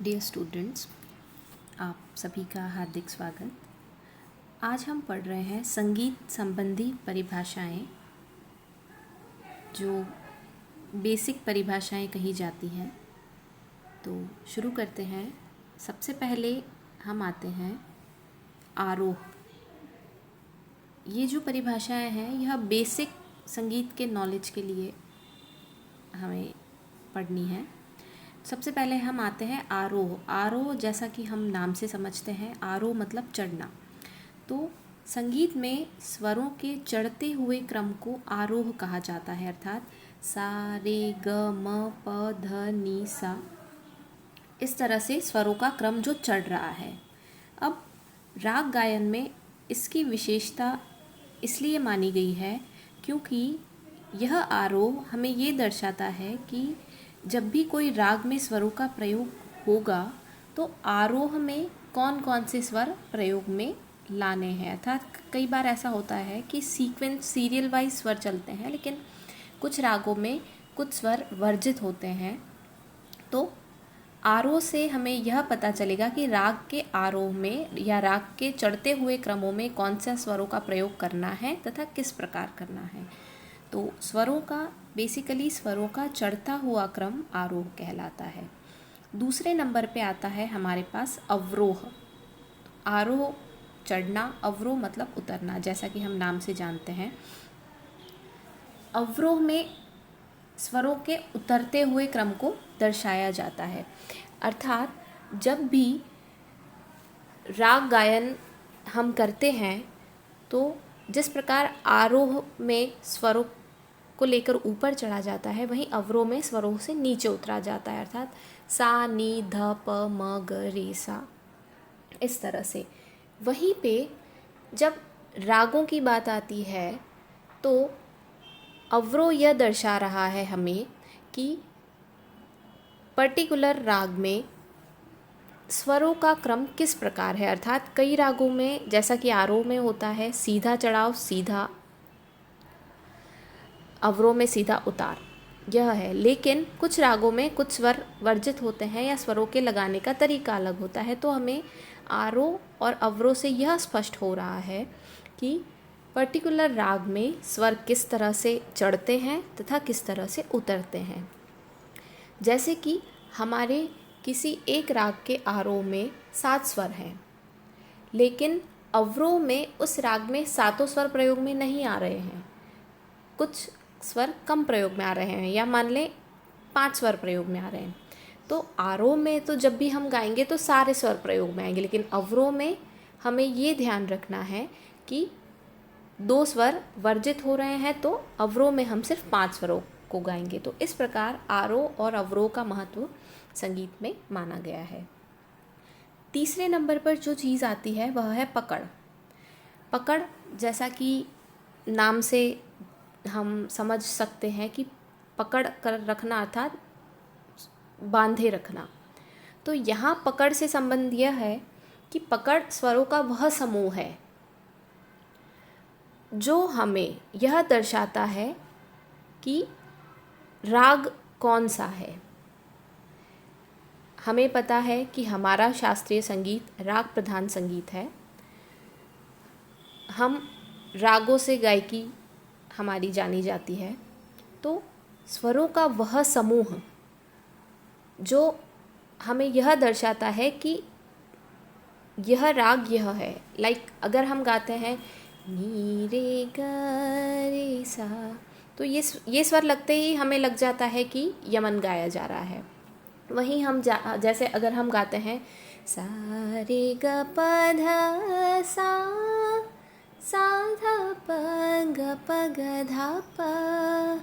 Dear students, आप सभी का हार्दिक स्वागत। आज हम पढ़ रहे हैं संगीत संबंधी परिभाषाएं, जो बेसिक परिभाषाएं कही जाती हैं। तो शुरू करते हैं। सबसे पहले हम आते हैं आरोह। ये जो परिभाषाएं हैं यह बेसिक संगीत के नॉलेज के लिए हमें पढ़नी है। सबसे पहले हम आते हैं आरोह। आरोह जैसा कि हम नाम से समझते हैं, आरोह मतलब चढ़ना। तो संगीत में स्वरों के चढ़ते हुए क्रम को आरोह कहा जाता है, अर्थात सा रे ग म प ध नि सा, इस तरह से स्वरों का क्रम जो चढ़ रहा है। अब राग गायन में इसकी विशेषता इसलिए मानी गई है क्योंकि यह आरोह हमें ये दर्शाता है कि जब भी कोई राग में स्वरों का प्रयोग होगा तो आरोह में कौन कौन से स्वर प्रयोग में लाने हैं। अर्थात कई बार ऐसा होता है कि सीक्वेंस सीरियल वाइज स्वर चलते हैं, लेकिन कुछ रागों में कुछ स्वर वर्जित होते हैं। तो आरोह से हमें यह पता चलेगा कि राग के आरोह में या राग के चढ़ते हुए क्रमों में कौन सा स्वरों का प्रयोग करना है तथा किस प्रकार करना है। तो स्वरों का बेसिकली स्वरों का चढ़ता हुआ क्रम आरोह कहलाता है। दूसरे नंबर पे आता है हमारे पास अवरोह। आरोह चढ़ना, अवरोह मतलब उतरना, जैसा कि हम नाम से जानते हैं। अवरोह में स्वरों के उतरते हुए क्रम को दर्शाया जाता है। अर्थात जब भी राग गायन हम करते हैं तो जिस प्रकार आरोह में स्वरों को लेकर ऊपर चढ़ा जाता है, वहीं अवरोह में स्वरों से नीचे उतरा जाता है। अर्थात सा नी ध प म ग रे सा, इस तरह से। वहीं पे जब रागों की बात आती है तो अवरोह यह दर्शा रहा है हमें कि पर्टिकुलर राग में स्वरों का क्रम किस प्रकार है। अर्थात कई रागों में, जैसा कि आरोह में होता है सीधा चढ़ाव सीधा, अवरोह में सीधा उतार, यह है। लेकिन कुछ रागों में कुछ स्वर वर्जित होते हैं या स्वरों के लगाने का तरीका अलग होता है। तो हमें आरोह और अवरोह से यह स्पष्ट हो रहा है कि पर्टिकुलर राग में स्वर किस तरह से चढ़ते हैं तथा किस तरह से उतरते हैं। जैसे कि हमारे किसी एक राग के आरोह में 7 स्वर हैं, लेकिन अवरोह में उस राग में सातों स्वर प्रयोग में नहीं आ रहे हैं, कुछ स्वर कम प्रयोग में आ रहे हैं, या मान लें 5 स्वर प्रयोग में आ रहे हैं। तो आरोह में तो जब भी हम गाएंगे तो सारे स्वर प्रयोग में आएंगे, लेकिन अवरोह में हमें ये ध्यान रखना है कि 2 स्वर वर्जित हो रहे हैं, तो अवरोह में हम सिर्फ 5 स्वरों को गाएंगे। तो इस प्रकार आरोह और अवरोह का महत्व संगीत में माना गया है। तीसरे नंबर पर जो चीज़ आती है वह है पकड़। पकड़, जैसा कि नाम से हम समझ सकते हैं कि पकड़ कर रखना अर्थात बांधे रखना। तो यहाँ पकड़ से संबंध यह है कि पकड़ स्वरों का वह समूह है जो हमें यह दर्शाता है कि राग कौन सा है। हमें पता है कि हमारा शास्त्रीय संगीत राग प्रधान संगीत है। हम रागों से गायकी हमारी जानी जाती है। तो स्वरों का वह समूह जो हमें यह दर्शाता है कि यह राग यह है। अगर हम गाते हैं नी रे ग रे सा, तो ये स्वर लगते ही हमें लग जाता है कि यमन गाया जा रहा है। वहीं हम जैसे अगर हम गाते हैं सा रे ग प ध सा, सा ध प ग प ग धा प,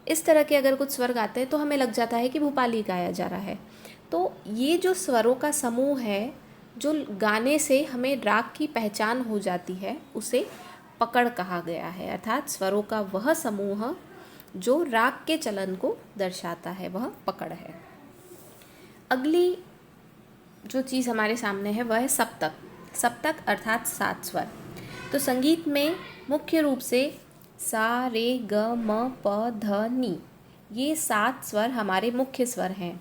इस तरह के अगर कुछ स्वर गाते हैं तो हमें लग जाता है कि भोपाली गाया जा रहा है। तो ये जो स्वरों का समूह है जो गाने से हमें राग की पहचान हो जाती है, उसे पकड़ कहा गया है। अर्थात स्वरों का वह समूह जो राग के चलन को दर्शाता है, वह पकड़ है। अगली जो चीज़ हमारे सामने है वह है सप्तक। सप्तक अर्थात 7 स्वर। तो संगीत में मुख्य रूप से सा रे ग म प ध नि, ये 7 स्वर हमारे मुख्य स्वर हैं।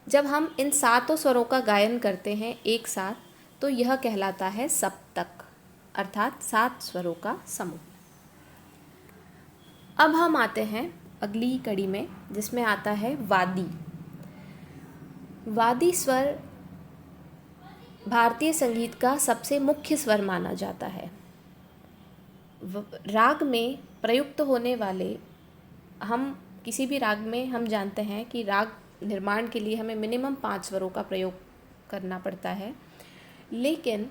जब हम इन सातों स्वरों का गायन करते हैं एक साथ तो यह कहलाता है सप्तक, अर्थात 7 स्वरों का समूह। अब हम आते हैं अगली कड़ी में, जिसमें आता है वादी। वादी स्वर भारतीय संगीत का सबसे मुख्य स्वर माना जाता है। राग में प्रयुक्त होने वाले, हम किसी भी राग में हम जानते हैं कि राग निर्माण के लिए हमें मिनिमम 5 स्वरों का प्रयोग करना पड़ता है, लेकिन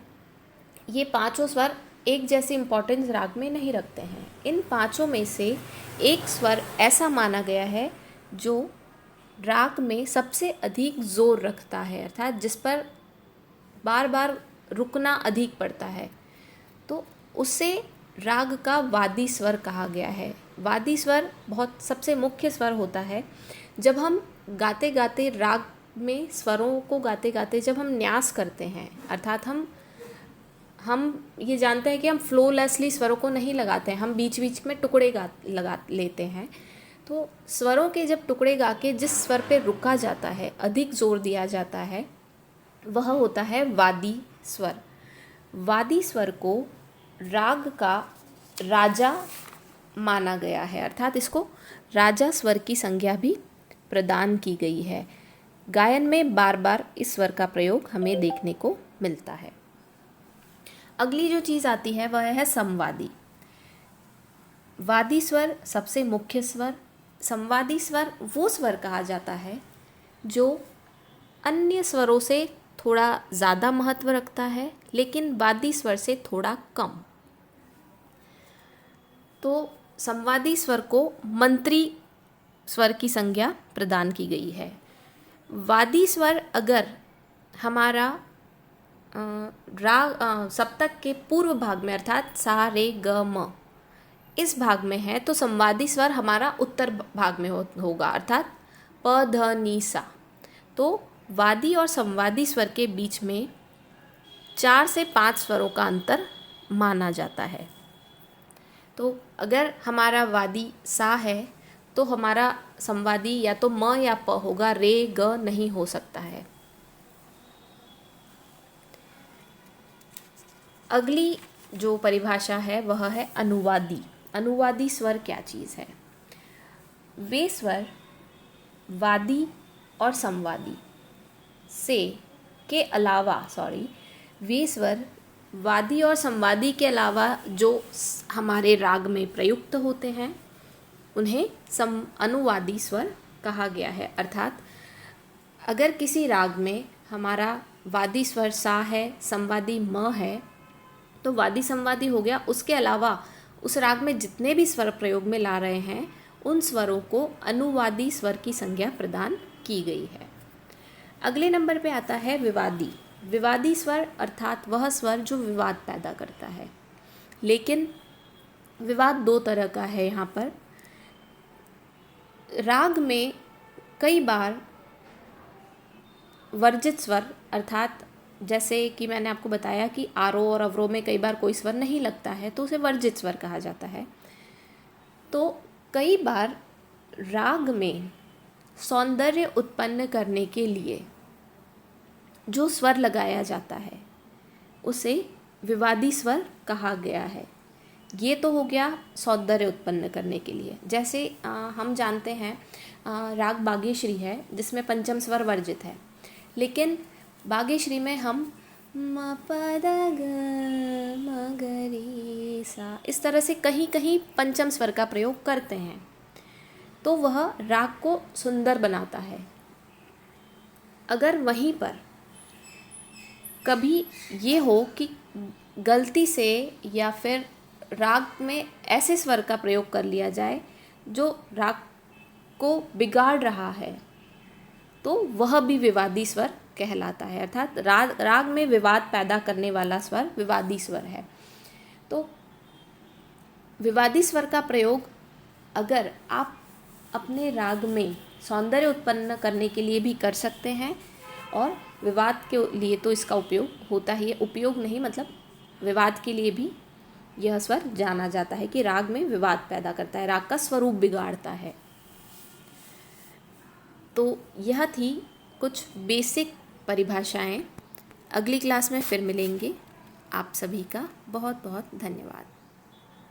ये पांचों स्वर एक जैसी इम्पोर्टेंस राग में नहीं रखते हैं। इन पांचों में से एक स्वर ऐसा माना गया है जो राग में सबसे अधिक जोर रखता है, अर्थात जिस पर बार बार रुकना अधिक पड़ता है, तो उसे राग का वादी स्वर कहा गया है। वादी स्वर बहुत सबसे मुख्य स्वर होता है। जब हम गाते गाते राग में स्वरों को गाते गाते जब हम न्यास करते हैं, अर्थात हम ये जानते हैं कि हम फ्लोलेसली स्वरों को नहीं लगाते हैं, हम बीच बीच में टुकड़े लगा लेते हैं। तो स्वरों के जब टुकड़े गा के जिस स्वर पे रुका जाता है, अधिक जोर दिया जाता है, वह होता है वादी स्वर। वादी स्वर को राग का राजा माना गया है, अर्थात इसको राजा स्वर की संज्ञा भी प्रदान की गई है। गायन में बार बार इस स्वर का प्रयोग हमें देखने को मिलता है। अगली जो चीज़ आती है वह है संवादी। वादी स्वर सबसे मुख्य स्वर। संवादी स्वर वो स्वर कहा जाता है जो अन्य स्वरों से थोड़ा ज़्यादा महत्व रखता है, लेकिन वादी स्वर से थोड़ा कम। तो संवादी स्वर को मंत्री स्वर की संज्ञा प्रदान की गई है। वादी स्वर अगर हमारा राग सप्तक के पूर्व भाग में, अर्थात सा रे ग म, इस भाग में है, तो संवादी स्वर हमारा उत्तर भाग में होगा, अर्थात प ध नी सा। तो वादी और संवादी स्वर के बीच में 4 से 5 स्वरों का अंतर माना जाता है। तो अगर हमारा वादी सा है तो हमारा संवादी या तो म या प होगा, रे ग नहीं हो सकता है। अगली जो परिभाषा है वह है अनुवादी। अनुवादी स्वर क्या चीज़ है? वे स्वर वादी और संवादी के अलावा वे स्वर वादी और संवादी के अलावा जो हमारे राग में प्रयुक्त होते हैं उन्हें अनुवादी स्वर कहा गया है। अर्थात अगर किसी राग में हमारा वादी स्वर सा है, संवादी म है, तो वादी संवादी हो गया। उसके अलावा उस राग में जितने भी स्वर प्रयोग में ला रहे हैं उन स्वरों को अनुवादी स्वर की संज्ञा प्रदान की गई है। अगले नंबर पे आता है विवादी। विवादी स्वर अर्थात वह स्वर जो विवाद पैदा करता है, लेकिन विवाद 2 तरह का है। यहाँ पर राग में कई बार वर्जित स्वर, अर्थात जैसे कि मैंने आपको बताया कि आरोह और अवरोह में कई बार कोई स्वर नहीं लगता है तो उसे वर्जित स्वर कहा जाता है। तो कई बार राग में सौंदर्य उत्पन्न करने के लिए जो स्वर लगाया जाता है उसे विवादी स्वर कहा गया है। ये तो हो गया सौंदर्य उत्पन्न करने के लिए। जैसे हम जानते हैं राग बागेश्री है जिसमें पंचम स्वर वर्जित है, लेकिन बागेश्री में हम म प द ग म ग रे सा इस तरह से कहीं कहीं पंचम स्वर का प्रयोग करते हैं, तो वह राग को सुंदर बनाता है। अगर वहीं पर कभी ये हो कि गलती से या फिर राग में ऐसे स्वर का प्रयोग कर लिया जाए जो राग को बिगाड़ रहा है, तो वह भी विवादी स्वर कहलाता है। अर्थात राग में विवाद पैदा करने वाला स्वर विवादी स्वर है। तो विवादी स्वर का प्रयोग अगर आप अपने राग में सौंदर्य उत्पन्न करने के लिए भी कर सकते हैं, और विवाद के लिए तो इसका उपयोग होता ही है। उपयोग नहीं, मतलब विवाद के लिए भी यह स्वर जाना जाता है कि राग में विवाद पैदा करता है, राग का स्वरूप बिगाड़ता है। तो यह थी कुछ बेसिक परिभाषाएं। अगली क्लास में फिर मिलेंगे। आप सभी का बहुत बहुत धन्यवाद।